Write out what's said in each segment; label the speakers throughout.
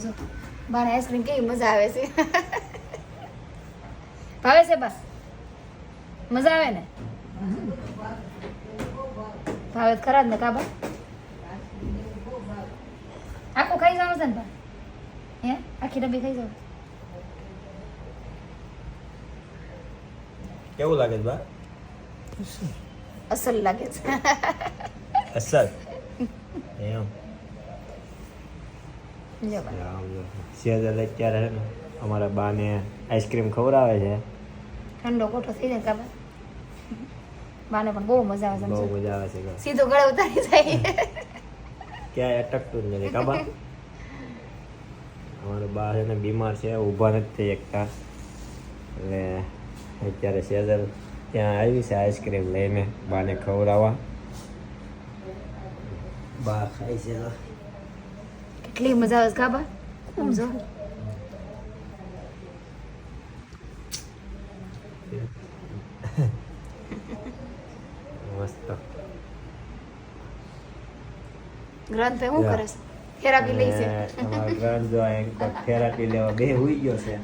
Speaker 1: જો બાને આઈસ્ક્રીમ કેવી મજા આવે છે. ભાવે છે બા? મજા આવે ને? ભાવે તો ખરા જ ને કાબા? આખું ખાઈ જાવ છે ને બા? હે આખી ડબ્બી ખાઈ જાવ?
Speaker 2: કેવું લાગે છે બા?
Speaker 1: અસલ લાગે છે.
Speaker 2: અસર એમ
Speaker 1: જો બા
Speaker 2: સેજલ અત્યારે છે ને અમારા બાને આઈસ્ક્રીમ ખવડાવે છે.
Speaker 1: ઠંડો કોઠો થઈ જાય કાબા. બાને પણ બહુ મજા આવે
Speaker 2: બહુ
Speaker 1: સમજો.
Speaker 2: મજા આવે છે
Speaker 1: સીધો ગળે ઉતારી જાય.
Speaker 2: ક્યાંય અટકતું જ નથી કાબા. અમારો બા છે ને બીમાર છે, ઊભા નથી થઈ શકતા, એટલે અત્યારે સેજલ ત્યાં આવી છે આઈસ્ક્રીમ લઈને બાને ખવડાવવા. બા ખાય છે તો
Speaker 1: કેટલી મજા આવે છે કાબા. સમજો
Speaker 2: મસ્ત.
Speaker 1: ગ્રંથ શું કરે છે? થેરાપી લઈ છે.
Speaker 2: તમારો ગ્રાન્ડ જો થેરાપી લેવા બે હુઈ ગયો છે.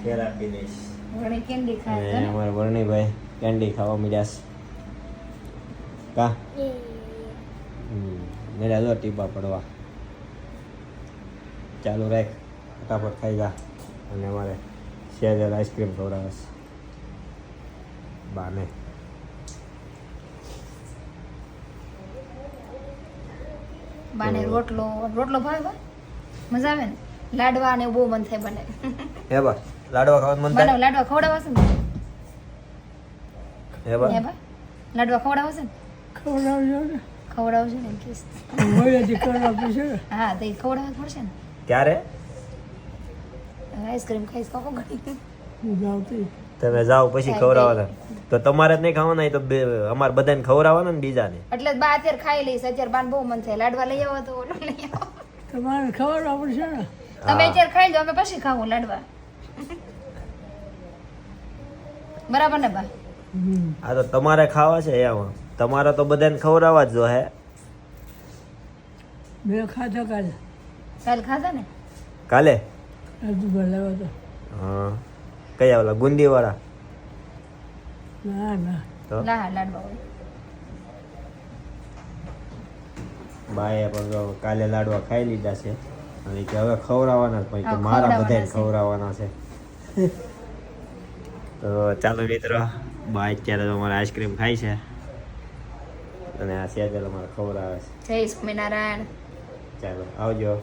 Speaker 2: થેરાપી લઈશ.
Speaker 1: વળી કેન્ડી ખાય છે ને?
Speaker 2: અમારા વર્ણીભાઈ કેન્ડી ખાવા મળ્યા છે. કા મેરા જો ટીપા પડવા. ચાલુ રાખ, ફટાફટ ખાઈ જા. અને અમારે સેજલ આઈસ્ક્રીમ ખવડાવે છે બાને.
Speaker 1: બાને રોટલો ભાવે બા? મજા આવે ને? લાડવા ને બહુ મન થાય બને.
Speaker 2: હે બા લાડવા ખાવાનું મન
Speaker 1: બનાવ
Speaker 2: થાય?
Speaker 1: લાડવા ખવડાવશે ને?
Speaker 2: હે બા
Speaker 1: હે બા લાડવા ખવડાવશે ને? ખવડાવશે ને કીસ. હા તો એ ખવડાવવા પડશે ને.
Speaker 2: ક્યારે?
Speaker 1: આઈસ્ક્રીમ ખાઈશ કાકો ઘણી.
Speaker 2: તમે જાઓ પછી ખવડાવવાના તો તમારે જ નહીં ખાવાના, એ તો અમારે બધાને ખવડાવવાના ને બીજાને.
Speaker 1: એટલે જ બા અત્યારે ખાઈ લઈશ. અત્યારે બાને બહુ મન થાય લાડવા લઈ આવો તો ઓલો લઈ આવો.
Speaker 3: તમારે ખવડાવવા પડશે ને.
Speaker 1: તમે અત્યારે ખાઈ લો, અમે પછી ખાવું લાડવા. બરાબર ને બા?
Speaker 2: આ તો તમારે ખાવા છે એમાં, તમારે તો બધાને ખવડાવવા જ જો હે.
Speaker 3: મેં ખાધા કાલે
Speaker 1: કાલ ખાધા ને?
Speaker 2: કાલે?
Speaker 3: અડધું ભલાવો તો
Speaker 2: હા કયા ઓલા ગુંદી વાળા?
Speaker 3: ના ના
Speaker 2: તો
Speaker 1: લાડવા હોય.
Speaker 2: બાએ પણ જો કાલે લાડવા ખાઈ લીધા છે અને કે હવે ખવડાવવાના જ, પણ કે મારા બધાને ખવડાવવાના છે. તો ચાલો મિત્રો, બા અત્યારે તો અમારે આઈસ્ક્રીમ ખાય છે અને આ સેજલ અમારે ખવડાવે છે.
Speaker 1: જય સ્વામિનારાયણ.
Speaker 2: ચાલો આવજો.